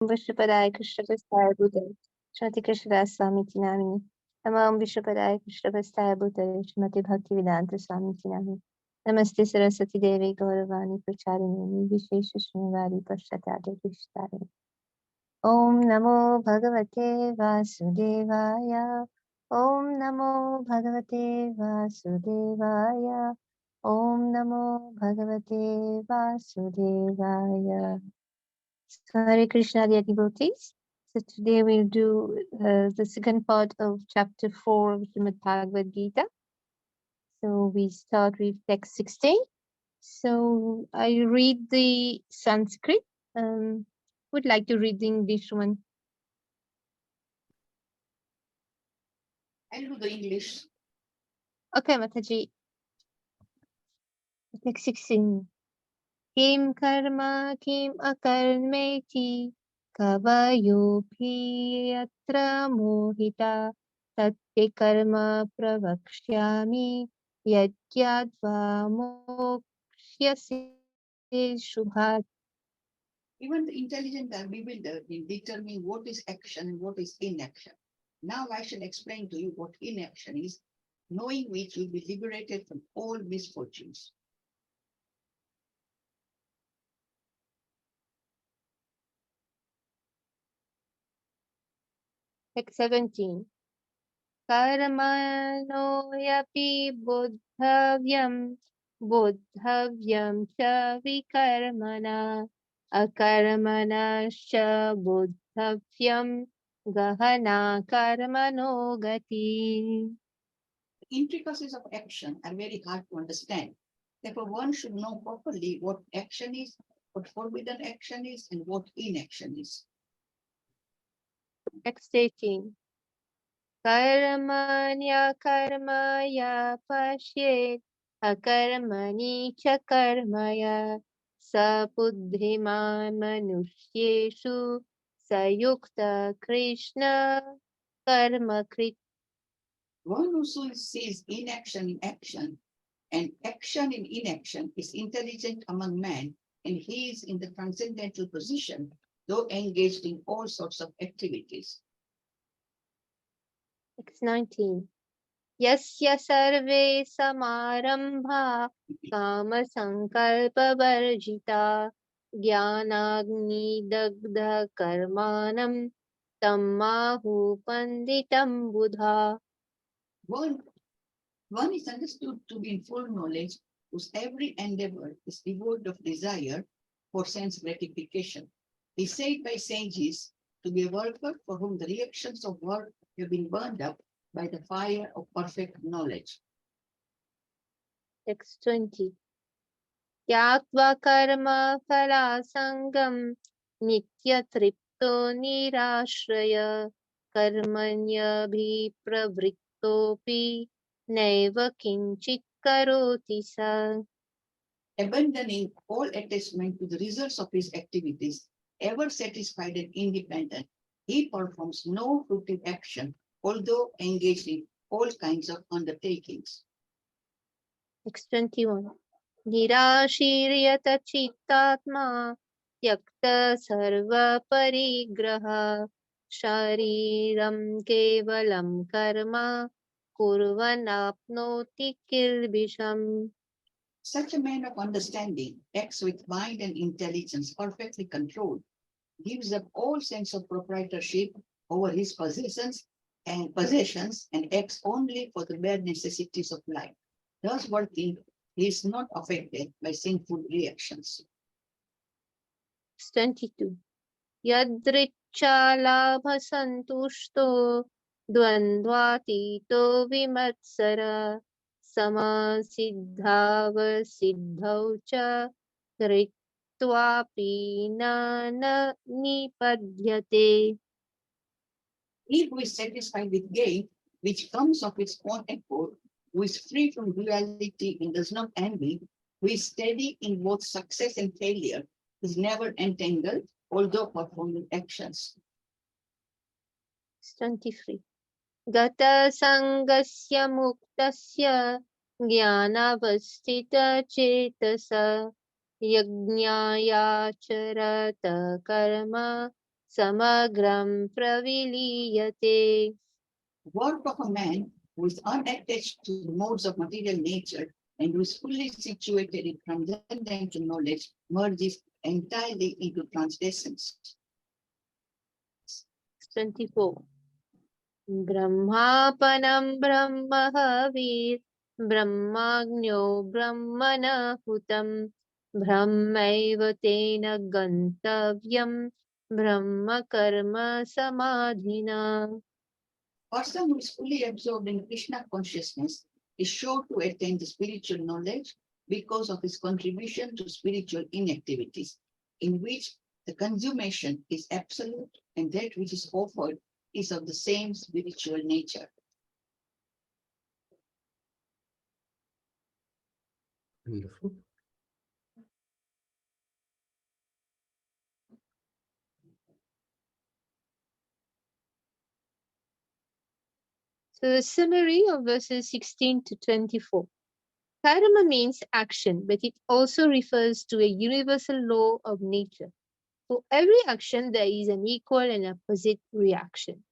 Vishwapadaaya Krishnapastaya Bhutale Shrimati Krishnadas Swamiti Namini Namam Vishwapadaaya Krishnapastaya Bhutale Shrimati Bhaktivedanta Swamiti Namini Namaste Saraswati Devi Gauravani Pracharineni Vishesha Shrinivari Pashtadhya Krishnare Om Namo Bhagavate Vasudevaya Om Namo Bhagavate Vasudevaya Om Namo Bhagavate Vasudevaya. Hare Krishna, dear devotees. So today we'll do the second part of chapter 4 of Srimad Bhagavad Gita. So we start with text 16. So I read the Sanskrit. Would like to read the English one. I'll do the English. Okay, Mataji. Text 16. Kim karma kim akarmeti kavayopi yatra mohita tatye karma pravakshyami yadyadva mokshyase shubhat. Even the intelligent are bewildered in determining what is action and what is inaction. Now I shall explain to you what inaction is, knowing which you will be liberated from all misfortunes. Text 17. Karmano yapi buddhavyam buddhavyam cha vikarmana akarmanascha buddhavyam gahana karmano gati. The intricacies of action are very hard to understand. Therefore, one should know properly what action is, what forbidden action is, and what inaction is. Text 18. Karmanya karmaya pashyet akarmani cha karmaya sabuddhiman manusyeshu sayukta krishna karmakrit. One who sees inaction in action and action in inaction is intelligent among men, and he is in the transcendental position, though engaged in all sorts of activities. Text 19. Yasya sarve samarambha kama sankalpa varjita jnanagni dagdha karmanam tammahu panditam buddha. One is understood to be in full knowledge, whose every endeavor is devoid of desire for sense gratification. He is said by sages to be a worker for whom the reactions of work have been burned up by the fire of perfect knowledge. Text 20. Tyaktva karma phala sangam nitya tripto nirashraya karmanya bhi pravrittopi naiva kinchit karoti sa. Abandoning all attachment to the results of his activities, ever satisfied and independent, he performs no fruitive action, although engaged in all kinds of undertakings. Text 21. Nirashiryata chittatma yakta sarva parigraha shariram kevalam karma kurvan apnoti kilbisham. Such a man of understanding acts with mind and intelligence perfectly controlled, gives up all sense of proprietorship over his possessions and acts only for the bare necessities of life. Thus working, he is not affected by sinful reactions. 22. Yadricha santushto dvandvatito vimatsara samasiddhava siddhau cha kritvapi na nipadyate. He who is satisfied with gain, which comes of its own accord, who is free from duality and does not envy, who is steady in both success and failure, is never entangled, although performing actions. 23. Gata sangasya muktasya jnanavastita cetasa yajnaya charata karma samagram praviliyate. Work of a man who is unattached to the modes of material nature and who is fully situated in transcendental knowledge merges entirely into transcendence. 24. Brahmapanam brahmahavir brahmagno brahmanahutam brahmaiva tena gantavyam brahma karma samadhina. Person who is fully absorbed in Krishna consciousness is sure to attain the spiritual knowledge because of his contribution to spiritual inactivities, in which the consummation is absolute and that which is offered is of the same spiritual nature. Wonderful. So the summary of verses 16 to 24. Karma means action, but it also refers to a universal law of nature. For every action, there is an equal and opposite reaction.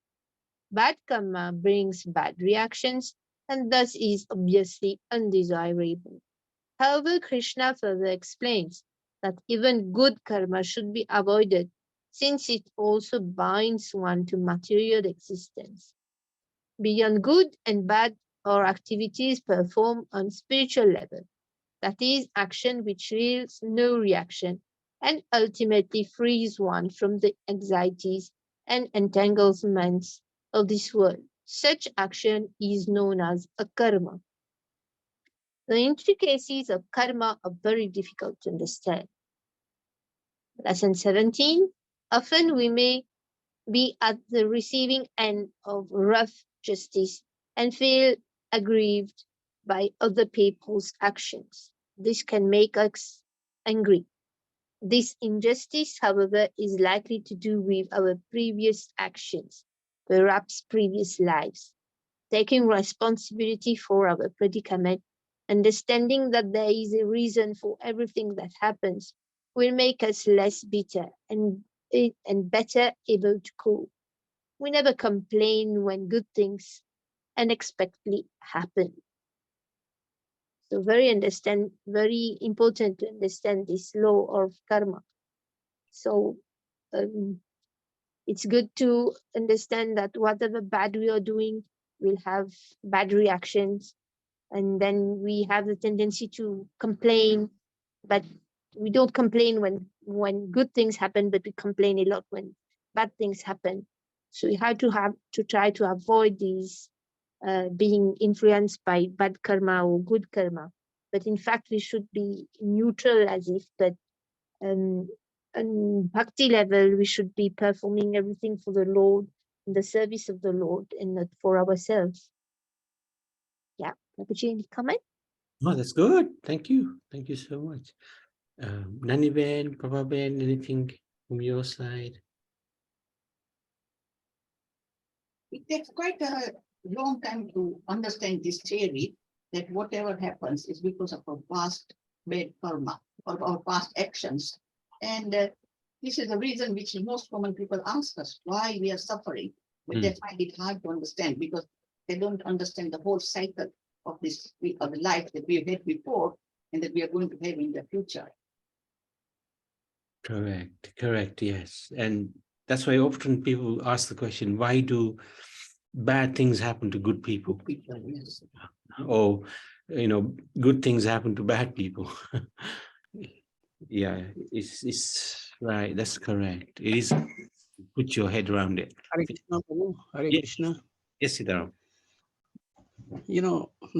Bad karma brings bad reactions and thus is obviously undesirable. However, Krishna further explains that even good karma should be avoided since it also binds one to material existence. Beyond good and bad are activities performed on spiritual level, that is, action which yields no reaction and ultimately frees one from the anxieties and entanglements of this world. Such action is known as a karma. The intricacies of karma are very difficult to understand. Lesson 17. Often we may be at the receiving end of rough justice and feel aggrieved by other people's actions. This can make us angry. This injustice, however, is likely to do with our previous actions, perhaps previous lives. Taking responsibility for our predicament, understanding that there is a reason for everything that happens, will make us less bitter and better able to cope. We never complain when good things unexpectedly happen. So very important to understand this law of karma. So um, it's good to understand that whatever bad we are doing will have bad reactions, and then we have the tendency to complain, but we don't complain when good things happen, but we complain a lot when bad things happen. So we have to try to avoid these being influenced by bad karma or good karma. But in fact, we should be neutral as if, but um, on bhakti level, we should be performing everything for the Lord, in the service of the Lord, and not for ourselves. Yeah, Babaji, any comment? Oh, that's good. Thank you. Thank you so much. Nani Ben, Papa Ben, anything from your side? It takes quite a long time to understand this theory that whatever happens is because of our past bad karma or our past actions. And this is the reason which most common people ask us why we are suffering, but they find it hard to understand because they don't understand the whole cycle of this of the life that we have had before and that we are going to have in the future. Correct, yes. And that's why often people ask the question, why do bad things happen to good people? Yes. Or, good things happen to bad people. Yeah, it's right. That's correct. It is, put your head around it. Hare Krishna, Prabhu. Hare Yes. Krishna. Yes, Siddharam.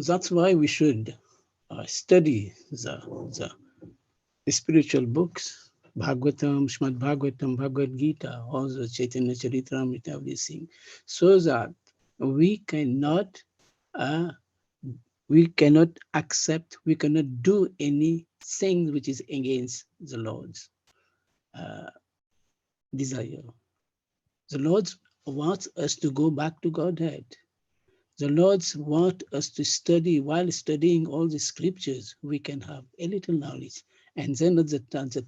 That's why we should study the spiritual books, Bhagavatam, Srimad Bhagavatam, Bhagavad Gita, all the Chaitanya Charitamrita, everything, so that we cannot accept, we cannot do anything which is against the Lord's desire. The Lord wants us to go back to Godhead. The Lord wants us to study. While studying all the scriptures, we can have a little knowledge. And then at the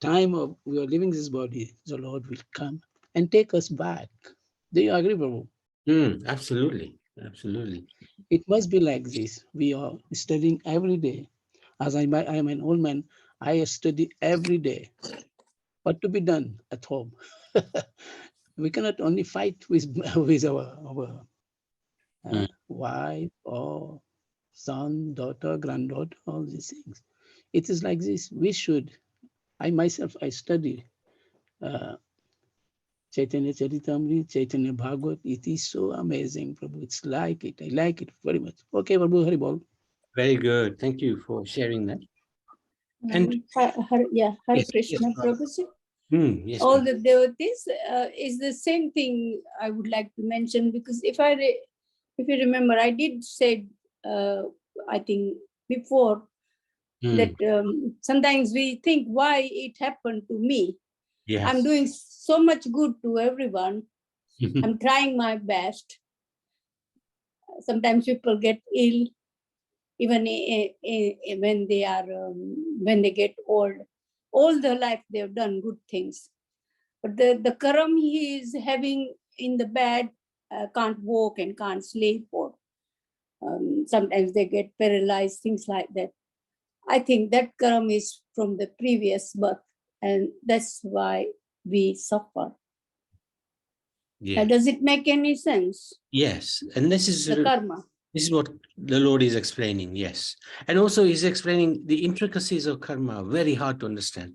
time of we are leaving this body, the Lord will come and take us back. Do you agree, Prabhu? Absolutely. Absolutely. It must be like this. We are studying every day. As I am an old man, I study every day. What to be done at home? We cannot only fight with, with our wife or son, daughter, granddaughter, all these things. It is like this. We should, I myself, I study Chaitanya Charitamrita, Chaitanya Bhagavad. It is so amazing, Prabhu. It's like it. I like it very much. Okay, Prabhu, Haribol. Very good. Thank you for sharing that. And Hare yes, Krishna, yes, Prabhuji. yes, All the devotees is the same thing I would like to mention, because if you remember, I did say, I think before, that sometimes we think why it happened to me. yes. I'm doing so much good to everyone. I'm trying my best. Sometimes people get ill, even when they are when they get old. All their life they've done good things, but the karam he is having in the bed, can't walk and can't sleep, or sometimes they get paralyzed, things like that. I think that karam is from the previous birth, and that's why we suffer. Yeah. Does it make any sense? Yes. And this is The karma. This is what the Lord is explaining, yes. And also he's explaining the intricacies of karma, very hard to understand.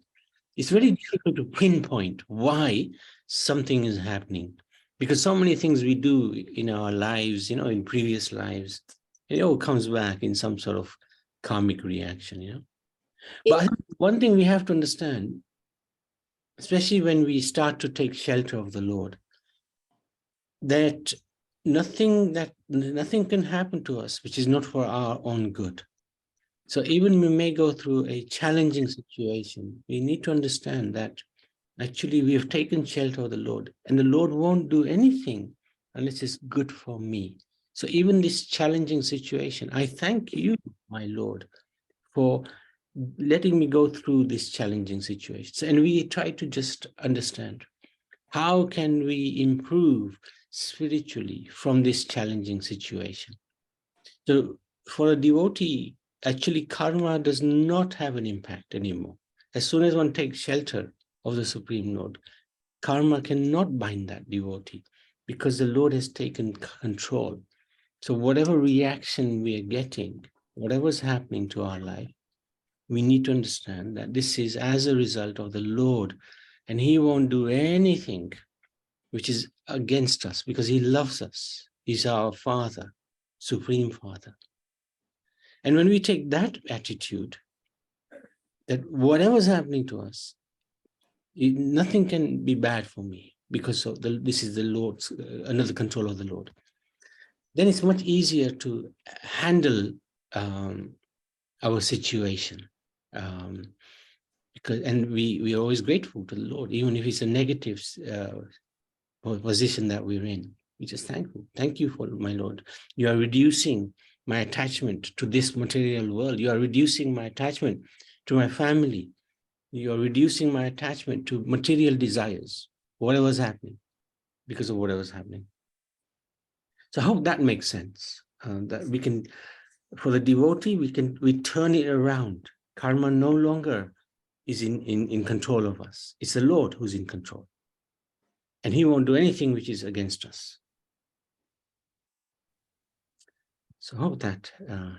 It's very difficult to pinpoint why something is happening, because so many things we do in our lives, in previous lives, it all comes back in some sort of karmic reaction, But I think one thing we have to understand, especially when we start to take shelter of the Lord, that nothing can happen to us which is not for our own good. So even we may go through a challenging situation, we need to understand that actually we have taken shelter of the Lord, and the Lord won't do anything unless it's good for me. So even this challenging situation, I thank you, my Lord, for letting me go through this challenging situation. And we try to just understand, how can we improve spiritually from this challenging situation? So for a devotee, actually karma does not have an impact anymore. As soon as one takes shelter of the Supreme Lord, karma cannot bind that devotee, because the Lord has taken control. So whatever reaction we are getting, whatever's happening to our life, we need to understand that this is as a result of the Lord, and he won't do anything which is against us, because he loves us. He's our Father, Supreme Father. And when we take that attitude, that whatever's happening to us, nothing can be bad for me, because of this is the Lord's, under the control of the Lord, then it's much easier to handle our situation. And we are always grateful to the Lord, even if it's a negative position that we're in. We're just thankful. Thank you, for my Lord. You are reducing my attachment to this material world. You are reducing my attachment to my family. You are reducing my attachment to material desires, whatever's happening, because of whatever's happening. So I hope that makes sense. That we can, for the devotee, we turn it around. Karma no longer is in control of us. It's the Lord who's in control. And he won't do anything which is against us. So I hope that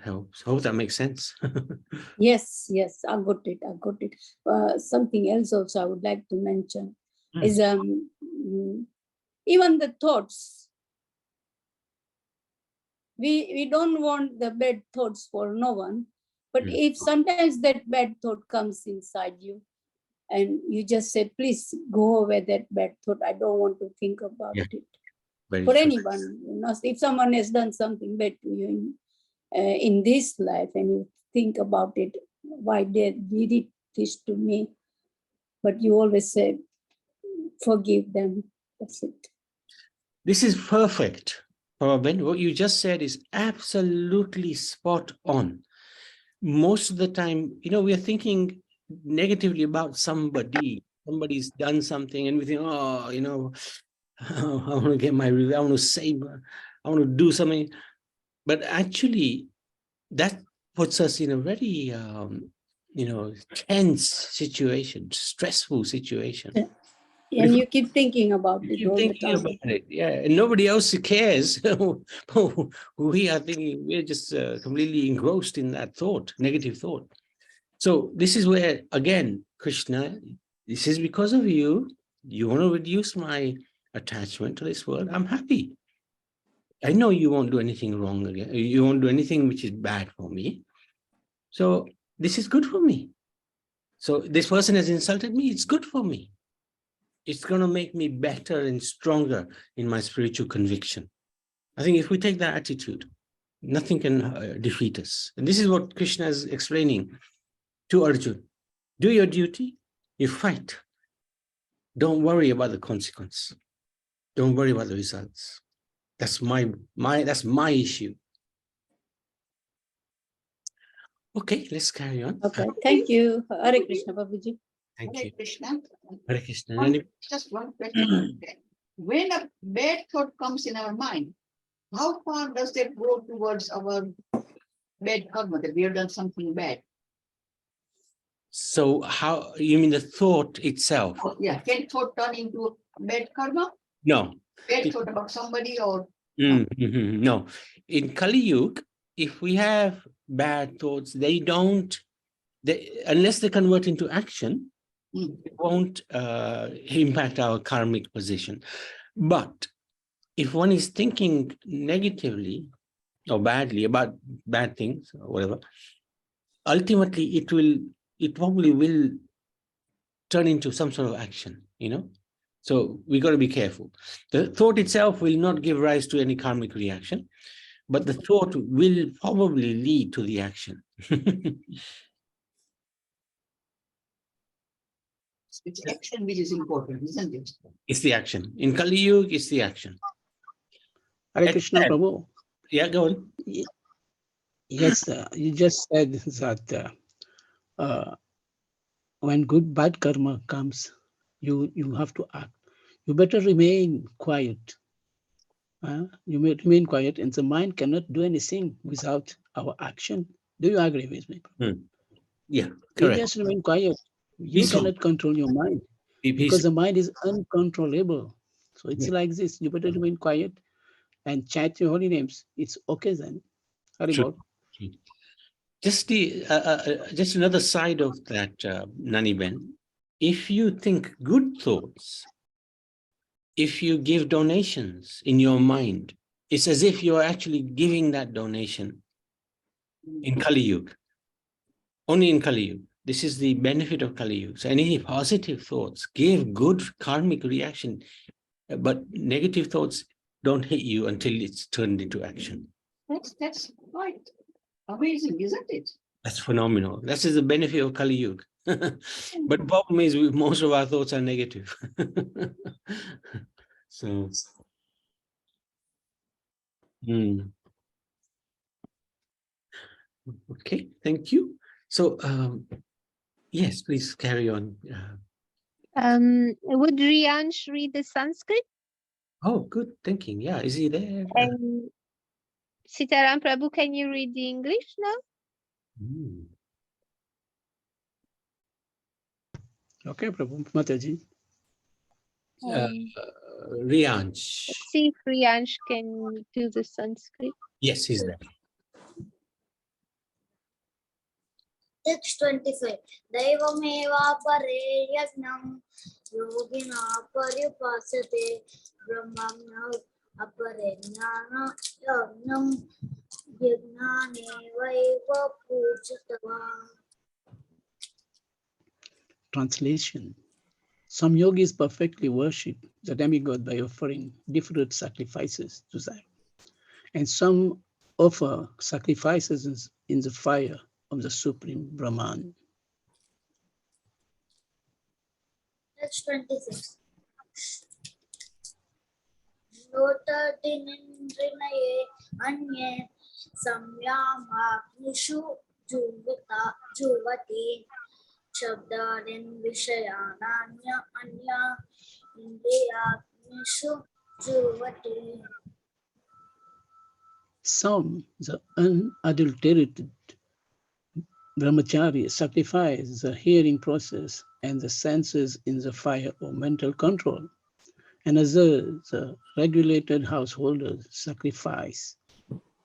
helps. I hope that makes sense. Yes, I got it. Something else also I would like to mention is even the thoughts. We don't want the bad thoughts for no one, but if sometimes that bad thought comes inside you, and you just say, please go away that bad thought, I don't want to think about it. Very for true. anyone, if someone has done something bad to you in this life, and you think about it, why they did it this to me, but you always say, forgive them. That's it. This is perfect. What you just said is absolutely spot on. Most of the time, we are thinking negatively about somebody Somebody's done something and we think, oh, you know, I want to get my revenge, I want to save her, I want to do something. But actually, that puts us in a very, you know, tense situation, stressful situation. And you keep thinking about it Keep all the thinking time. about it, yeah, and nobody else cares. We are thinking, we're just completely engrossed in that thought, negative thought. So this is where, again, Krishna, this is because of you. You want to reduce my attachment to this world. I'm happy. I know you won't do anything wrong again. You won't do anything which is bad for me. So this is good for me. So this person has insulted me. It's good for me. It's going to make me better and stronger in my spiritual conviction. I think if we take that attitude, nothing can defeat us. And this is what Krishna is explaining to Arjuna. Do your duty, you fight. Don't worry about the consequence. Don't worry about the results. That's my issue. Okay, let's carry on. Okay, thank you. Hare Krishna, Babuji. Thank Hare you. Krishna. Hare Krishna. Just one question. When a bad thought comes in our mind, how far does that go towards our bad karma, that we have done something bad? So how, you mean the thought itself? Oh, yeah, can thought turn into bad karma? No. Bad thought about somebody or No. In Kali Yuga, if we have bad thoughts, unless they convert into action, it won't impact our karmic position. But if one is thinking negatively or badly about bad things or whatever, ultimately it probably will turn into some sort of action, you know? So we got to be careful. The thought itself will not give rise to any karmic reaction, but the thought will probably lead to the action. it's action which is important, isn't it? It's the action. In Kali Yuga, it's the action. Hare Krishna, Prabhu. Yeah, go on. Yes, you just said that when bad karma comes, you have to act. You better remain quiet. You may remain quiet, and the mind cannot do anything without our action. Do you agree with me? Yeah, You correct. just remain quiet. You Peaceful. cannot control your mind Be because peaceful. the mind is uncontrollable. So it's like this. You better remain quiet and chant your holy names. It's okay then. Haribol. Just another side of that, Nani Ben. If you think good thoughts, if you give donations in your mind, it's as if you're actually giving that donation in Kali Yuga. Only in Kali Yuga. This is the benefit of Kali Yuga. So any positive thoughts give good karmic reaction, but negative thoughts don't hit you until it's turned into action. That's quite amazing, isn't it? That's phenomenal. That is the benefit of Kali Yuga. But the problem is most of our thoughts are negative. So, okay, thank you. So, yes, please carry on. Would Riyansh read the Sanskrit? Oh, good thinking. Yeah, is he there? And Sitaram Prabhu, can you read the English now? Okay, Prabhu, Mataji. Riyansh. Let's see if Riyansh can do the Sanskrit. Yes, he's there. Text 25. Daivameva pare yagnam yogina paripasate brahmam apare jnana yagnam yajnane vaiva pujatava. Translation. Some yogis perfectly worship the demigod by offering different sacrifices to them. And some offer sacrifices in the fire of the Supreme Brahman. Text 26. Nota dinindrinaye anye samyamagnishu juvati Shabdarin Vishayananya Anya Indriyagnishu Juvati. Some, the unadulterated brahmachari, sacrifice the hearing process and the senses in the fire of mental control. And others, the regulated householders, sacrifice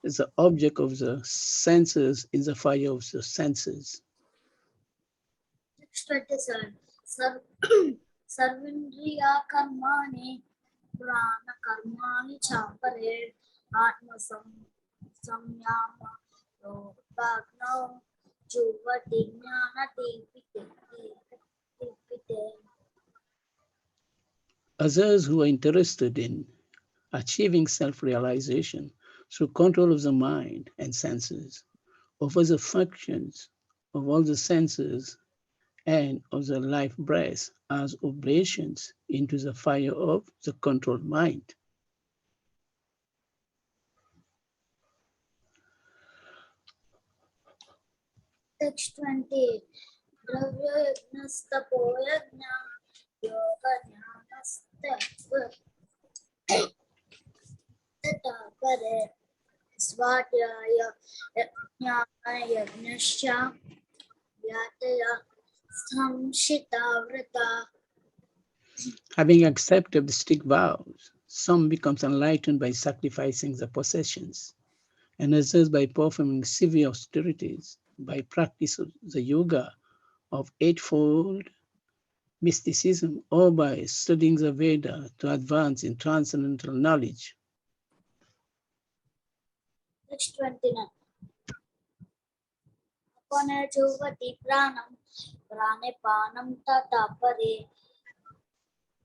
the object of the senses in the fire of the senses. 627. Sarvindriya Karmani Prana Karmani Chapare Atma Samyama Bhagno Juvati Jnana Dipite. Others who are interested in achieving self-realization through control of the mind and senses, over the functions of all the senses and of the life breath as oblations into the fire of the controlled mind. Text 28. Dravya Yajnastapo Yajna Yoga Jnanastapo Tatapare Swadhyaya Yajnana Yajnasya Vyataya Samshita Vrata. Having accepted the strict vows, some becomes enlightened by sacrificing the possessions, and others by performing severe austerities, by practice of the yoga of eightfold mysticism, or by studying the Veda to advance in transcendental knowledge. Text 29. Apane Juvati Pranam Prane Panam Tatapare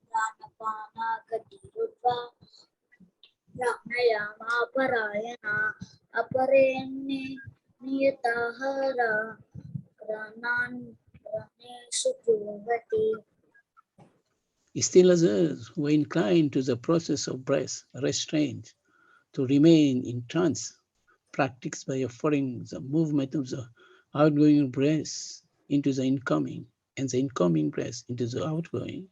Pranapana Gati Rudva Pranayama Parayana Aparenne Niyatahara Pranan Praneshu Juvati. Still others who are inclined to the process of breath restraint to remain in trance, practiced by offering the movement of the outgoing breath into the incoming, and the incoming breath into the outgoing,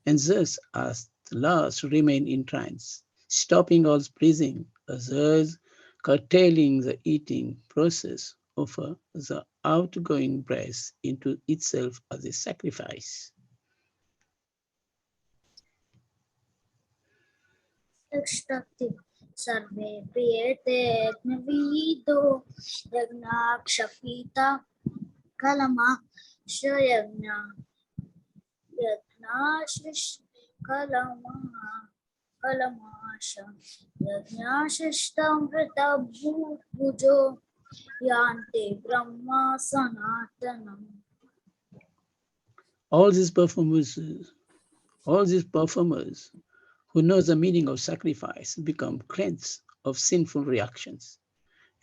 and thus at last remain in trance, stopping all breathing, others curtailing the eating process of the outgoing breath into itself as a sacrifice. Extractive Sarve Priyate Agnavido Yagnakshapita Kalama Shayagna Yagnashish Kalama Kalamasha Yagnashishtam Vrita Bhujo Yante Brahma Sanatanam. All these performers who know the meaning of sacrifice become cleansed of sinful reactions,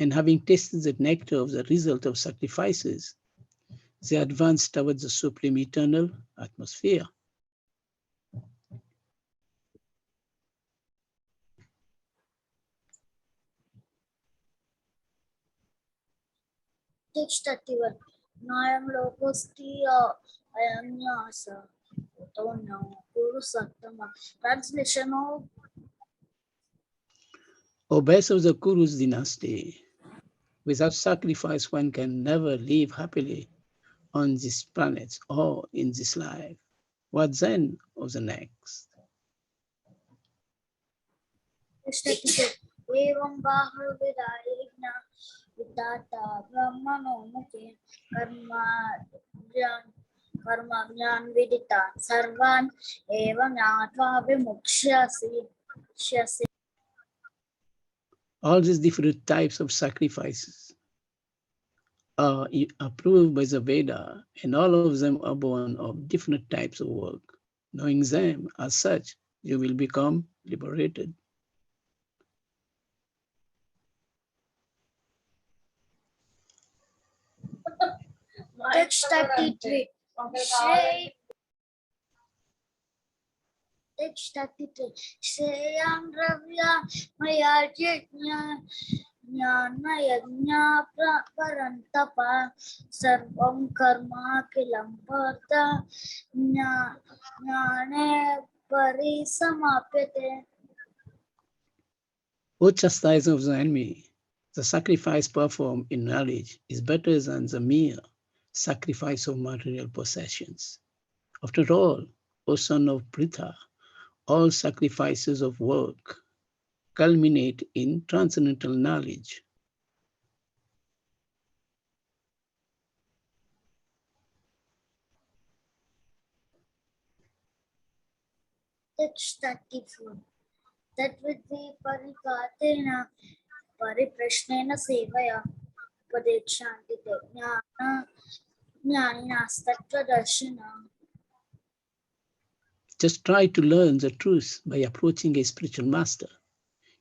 and having tasted the nectar of the result of sacrifices, they advance towards the supreme eternal atmosphere. Text 31. Nayam Lokosti Ayanyasa Utono Guru Sattama. Translation of O base of the Kuru's dynasty, without sacrifice one can never live happily on this planet or in this life. What then of the next? Text 32. Evam Bahu Vidayigna Vidata Brahmano Mukhe Karma Jnan Vidita Sarvan Evam Yatva Vimukshasi. All these different types of sacrifices are approved by the Veda, and all of them are born of different types of work. Knowing them as such, you will become liberated. Text 33. Text 33. Sheyam Ravya Maya Jitnya ज्ञान यज्ञ परन्तप सर्वं कर्माखिलं पार्थ ज्ञाने परिसमाप्यते. O chastising of the enemy, the sacrifice performed in knowledge is better than the mere sacrifice of material possessions. After all, O son of Pritha, all sacrifices of work culminate in transcendental knowledge. Text 34. तद्विद्धि परिपातेन परिप्रश्नेन सेवया उपदेक्षान्ति ते ज्ञानिनास्तत्त्वदर्शिनः. Just try to learn the truth by approaching a spiritual master.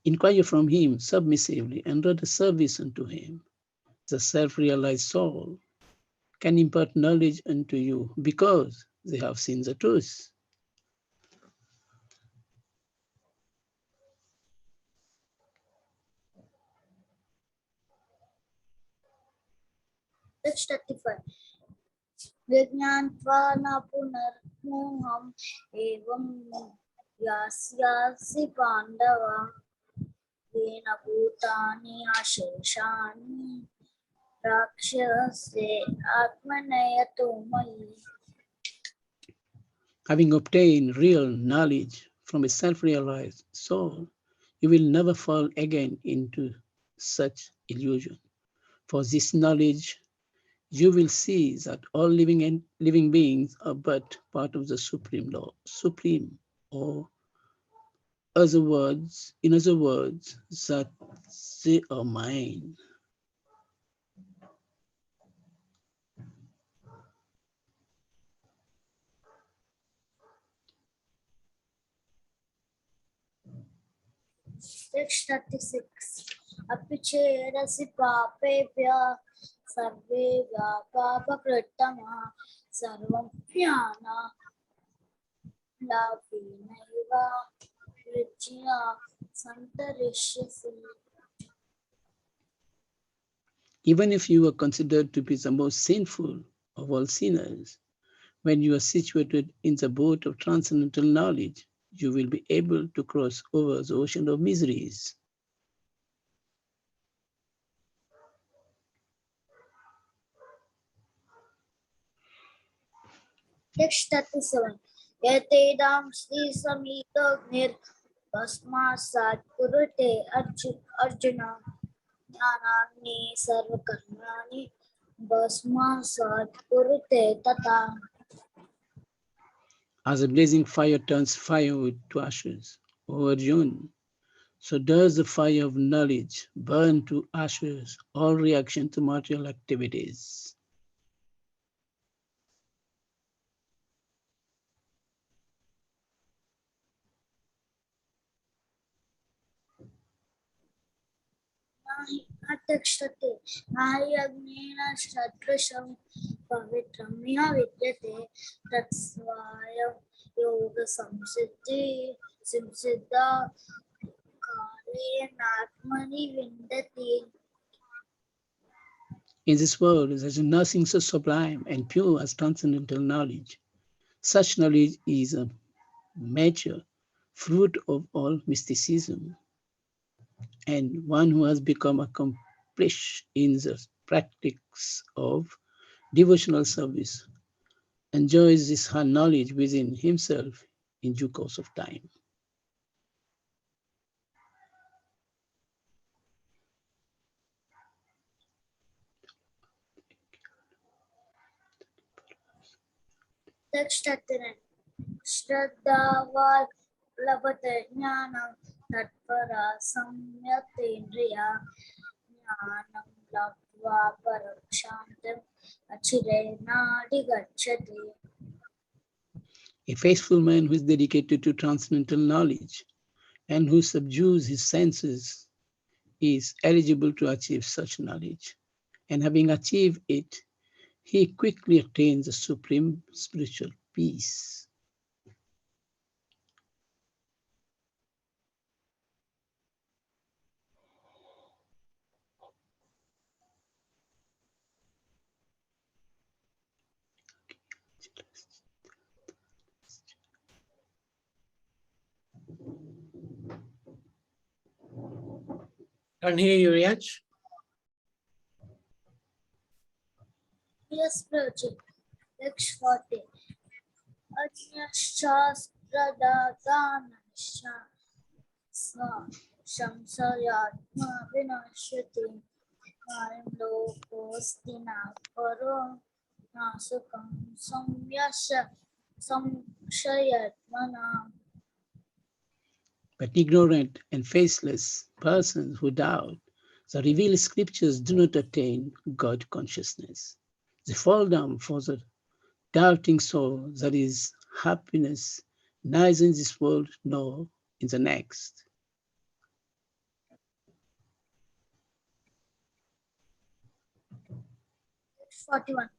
Inquire from him submissively and render service unto him. The self-realized soul can impart knowledge unto you because they have seen the truth. Text 35. विज्ञात्वा न पुनर्मोहम् एवं यास्यासि पाण्डव येन भूतानि अशेषानि राक्षसे आत्मनयतो मयि. Having obtained real knowledge from a self-realized soul, you will never fall again into such illusion. For this knowledge, you will see that all living beings are but part of the supreme law, or in other words, that they are mine. Text 36. अपि चेदसि पापेभ्यः सर्वेभ्यः पापकृत्तमः सर्वं ज्ञानालाभेनैव वृज्या सन्तरिष्यसि. Even if you are considered to be the most sinful of all sinners, when you are situated in the boat of transcendental knowledge, you will be able to cross over the ocean of miseries. Text 37. Yatedam Sri Samitagnir Basmasat Kurute Arjuna Jnanani Sarvakarmani Basmasat Kurute Tata. As a blazing fire turns firewood to ashes, O Arjuna, so does the fire of knowledge burn to ashes all reaction to material activities. अत्यक्षते नायज्ञेन सदृशं पवित्रमिह विद्यते तत्स्वाय योगसंसिद्धा कालेनात्मनि विन्दति. In this world, there is nothing so sublime and pure as transcendental knowledge. Such knowledge is a major fruit of all mysticism, and one who has become accomplished in the practice of devotional service enjoys this knowledge within himself in due course of time. Text 39. Shraddhava labhate jnanam tatpara samyatendriya jnanam labhva parakshantam achirena gacchati. A faithful man who is dedicated to transcendental knowledge and who subdues his senses is eligible to achieve such knowledge. And having achieved it, he quickly attains the supreme spiritual peace. Can't hear you, Riyaj. Yes, Prabhuji. Next 40. Ajnashaspradaganasha Shamsayatma Vinashati Marim Lokostina Paro Nasukam Samyasha Samshayatmana. But ignorant and faceless persons who doubt the revealed scriptures do not attain God consciousness. They fall down for the doubting soul that is happiness neither in this world nor in the next. 41.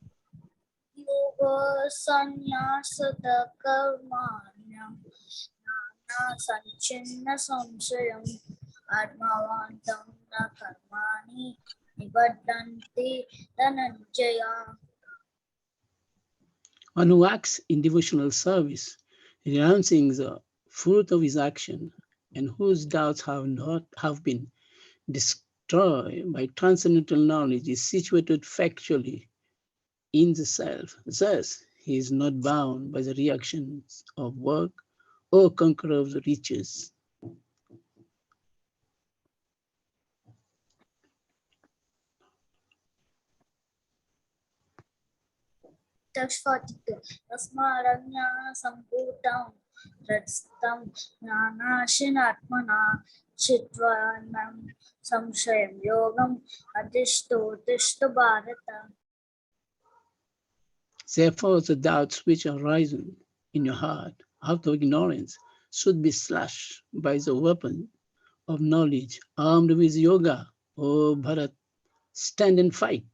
Yoga Sanyasata Karmanyam Nana Sanchinna Samsayam Atmavantam Na Karmani Nibaddanti Dhananjaya. One who acts in devotional service, renouncing the fruit of his action, and whose doubts have been destroyed by transcendental knowledge, is situated factually in the self. Thus, he is not bound by the reactions of work or conqueror of the riches. Text 42. Tasmaragna Samputam Radstam Nanashin Atmana Chitvanam Samshayam Yogam Adishto Tishta Bharata. Therefore, the doubts which are rising in your heart out of ignorance should be slashed by the weapon of knowledge, armed with yoga. O Bharat, stand and fight.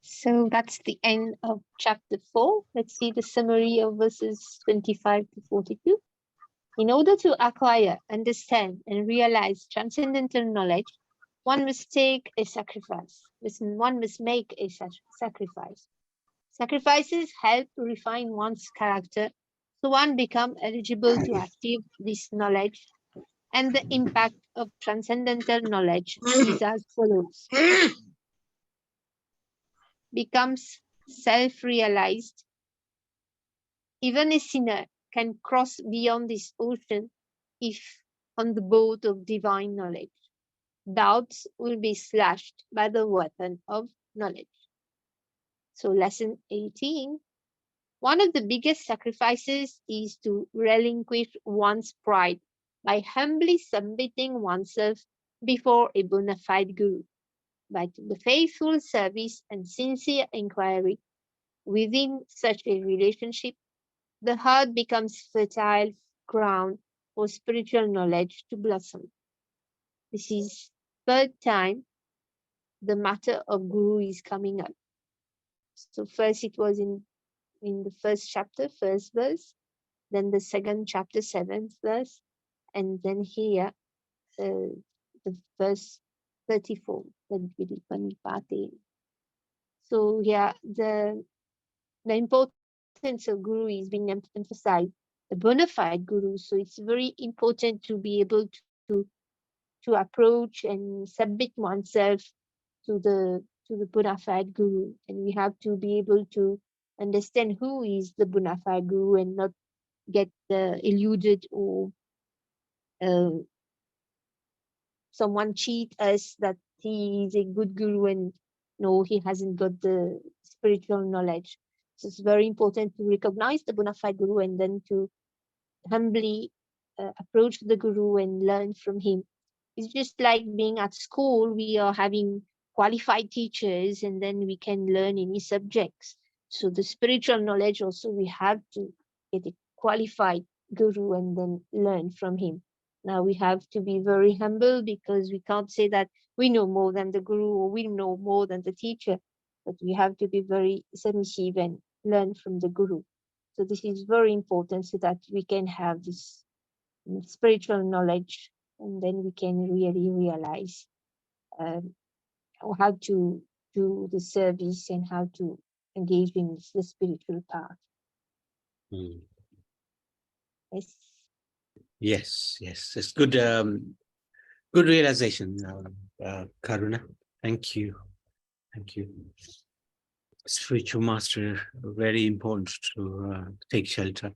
So that's the end of chapter 4. Let's see the summary of verses 25 to 42. In order to acquire, understand, and realize transcendental knowledge, one must take a sacrifice. One must make a sacrifice. Sacrifices help to refine one's character so one becomes eligible to achieve this knowledge. And the impact of transcendental knowledge is as follows. Becomes self-realized. Even a sinner can cross beyond this ocean if on the boat of divine knowledge. Doubts will be slashed by the weapon of knowledge. So lesson 18. One of the biggest sacrifices is to relinquish one's pride by humbly submitting oneself before a bona fide guru. By the faithful service and sincere inquiry within such a relationship, the heart becomes fertile ground for spiritual knowledge to blossom. This is third time the matter of guru is coming up. So first it was in the first chapter, first verse, then the second chapter, 7th verse, and then here the verse 34. So yeah, the importance of guru is being emphasized, the bona fide guru. So it's very important to be able to approach and submit oneself to the bona fide guru, and we have to be able to understand who is the bona fide guru and not get eluded or someone cheat us that he is a good guru and no, he hasn't got the spiritual knowledge. So it's very important to recognize the bona fide guru and then to humbly approach the guru and learn from him. It's just like being at school, we are having qualified teachers and then we can learn any subjects. So the spiritual knowledge also, we have to get a qualified guru and then learn from him. Now we have to be very humble because we can't say that we know more than the guru or we know more than the teacher, but we have to be very submissive and learn from the guru. So this is very important so that we can have this spiritual knowledge and then we can really realize how to do the service and how to engaging in the spiritual path. Mm. Yes. Yes, yes, it's good. Good realization, Karuna. Thank you, thank you. Spiritual master, very important to take shelter.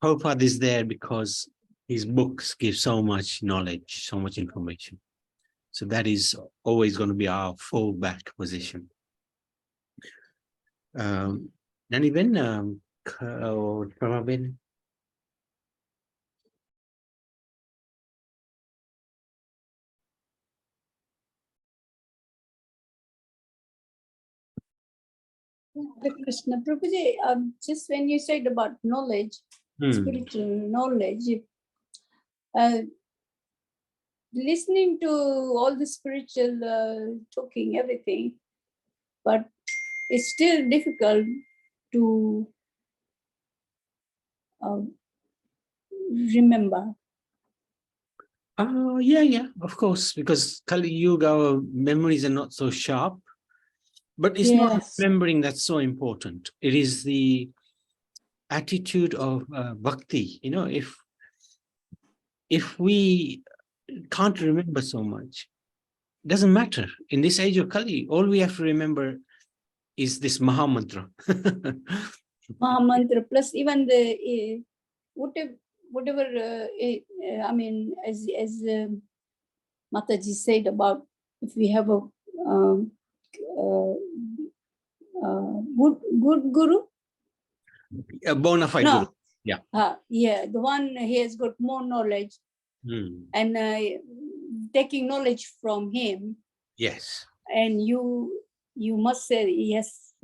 Prabhupada is there because his books give so much knowledge, so much information. So that is always going to be our fallback position. And even Prabhupada. Hare Krishna Prabhuji, just when you said about knowledge, spiritual knowledge, listening to all the spiritual talking, everything, but it's still difficult to remember. Yeah, of course, because Kali Yuga, our memories are not so sharp, but it's not Yes. remembering that's so important. It is the attitude of bhakti. You know, if we can't remember so much, it doesn't matter. In this age of Kali, all we have to remember is this Maha Mantra. Mahamantra plus even the whatever I mean, as Mataji said about if we have a good guru, A bona fide guru. Yeah. Yeah, the one he has got more knowledge and taking knowledge from him. Yes. And you must say, yes,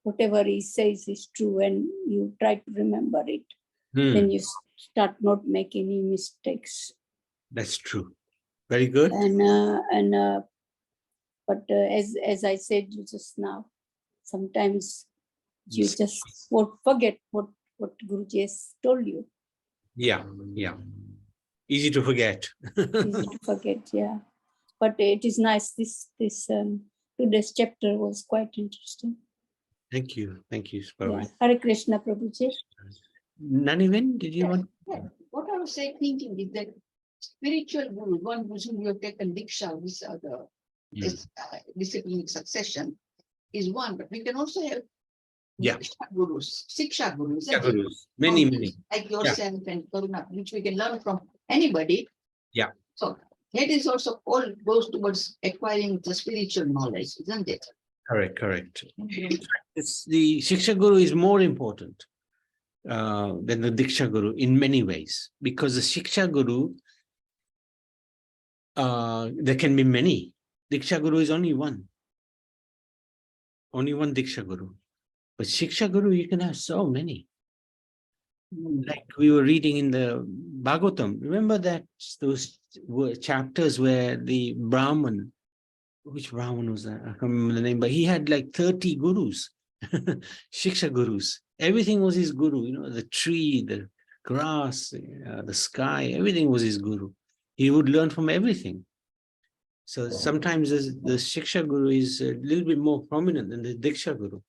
whatever he says is true, and you try to remember it. Then you start not making any mistakes. That's true. Very good. But as I said just now, sometimes you just forget what Guruji has told you. Yeah. Easy to forget. Easy to forget, yeah. But it is nice. This today's chapter was quite interesting. Thank you. Yeah. Hare Krishna, Prabhuji. Naniven, did you want? What I was thinking is that spiritual guru, one whom you have taken Diksha, this discipline succession, is one, but we can also have Diksha gurus, Siksha gurus, many. Like yourself and Karuna, which we can learn from anybody. Yeah. So that is also all goes towards acquiring the spiritual knowledge, isn't it? Correct. It's the Shiksha Guru is more important than the Diksha Guru in many ways, because the Shiksha Guru, there can be many. Diksha Guru is only one. Only one Diksha Guru. But Shiksha Guru, you can have so many. Like we were reading in the Bhagavatam. Remember that those chapters where the Brahman, which Brahman was that? I can't remember the name, but he had like 30 gurus, Shiksha gurus. Everything was his guru, you know, the tree, the grass, the sky, everything was his guru. He would learn from everything. So sometimes the Shiksha guru is a little bit more prominent than the Diksha guru.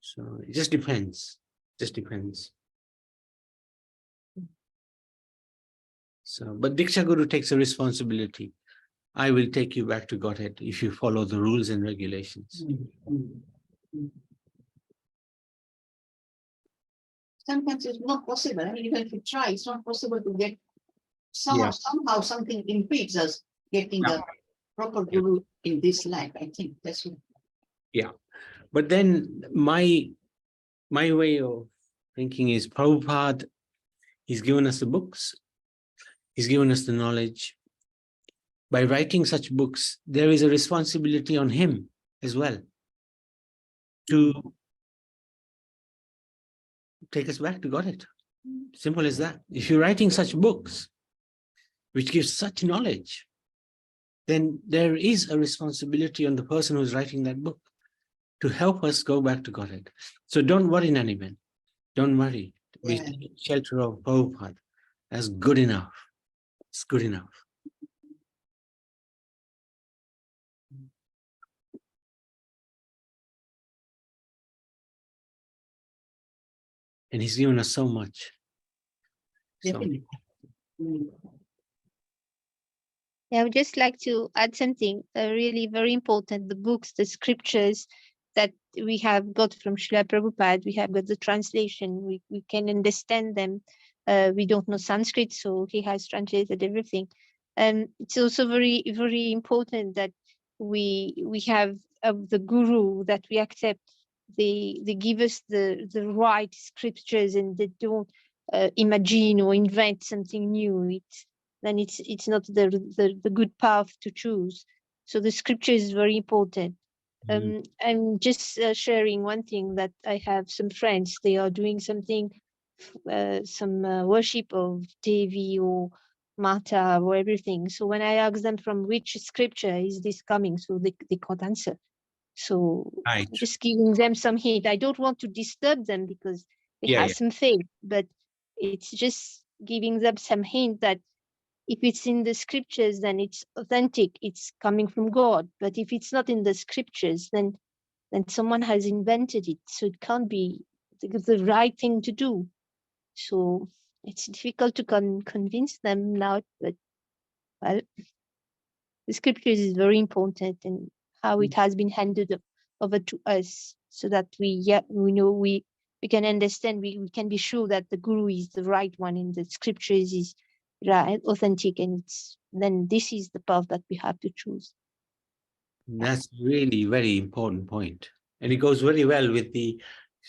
So it just depends. So, but Diksha Guru takes a responsibility. I will take you back to Godhead if you follow the rules and regulations. Sometimes it's not possible. I mean, even if you try, it's not possible to get somehow something impedes us getting the proper guru in this life. I think that's what. Yeah. But then my way of thinking is Prabhupada, he's given us the books, he's given us the knowledge. By writing such books, there is a responsibility on him as well to take us back to Godhead. Simple as that. If you're writing such books, which gives such knowledge, then there is a responsibility on the person who's writing that book to help us go back to Godhead. So don't worry, Naniben. Don't worry. We take shelter of Prabhupada. That's good enough. It's good enough. And he's given us so much. So, Definitely. Mm. Yeah, I would just like to add something really very important. The books, the scriptures that we have got from Srila Prabhupada, we have got the translation, we can understand them. We don't know Sanskrit, so he has translated everything. And it's also very, very important that we have the guru that we accept. They give us the right scriptures, and they don't imagine or invent something new. Then it's not the good path to choose. So the scripture is very important. I'm just sharing one thing, that I have some friends, they are doing something, some worship of Devi or Mata or everything. So when I ask them from which scripture is this coming, so they can't answer. So right. just giving them some hint. I don't want to disturb them because they Yeah, have yeah. some faith, but it's just giving them some hint that if it's in the scriptures, then it's authentic, it's coming from God. But if it's not in the scriptures, then someone has invented it. So it can't be the right thing to do. So it's difficult to convince them now, but well, the scriptures is very important, and how it has been handed over to us, so that we know we can understand, we can be sure that the guru is the right one and the scriptures is right, authentic, and then this is the path that we have to choose. That's really very important point. And it goes very well with the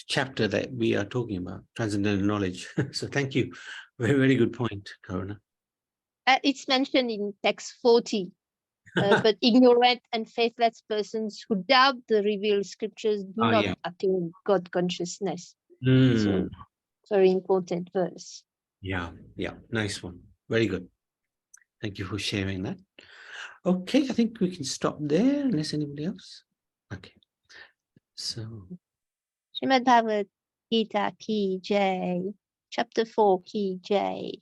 chapter that we are talking about, transcendental knowledge. So thank you. Very, very good point, Karuna. It's mentioned in text 40. But ignorant and faithless persons who doubt the revealed scriptures do not Yeah. attain God consciousness. Mm, So very important verse. yeah, yeah. Nice one. Very good. Thank you for sharing that. Okay, I think we can stop there unless anybody else. Okay. So Srimad Bhagavad Gita Ki Jai. Chapter 4 Ki Jai.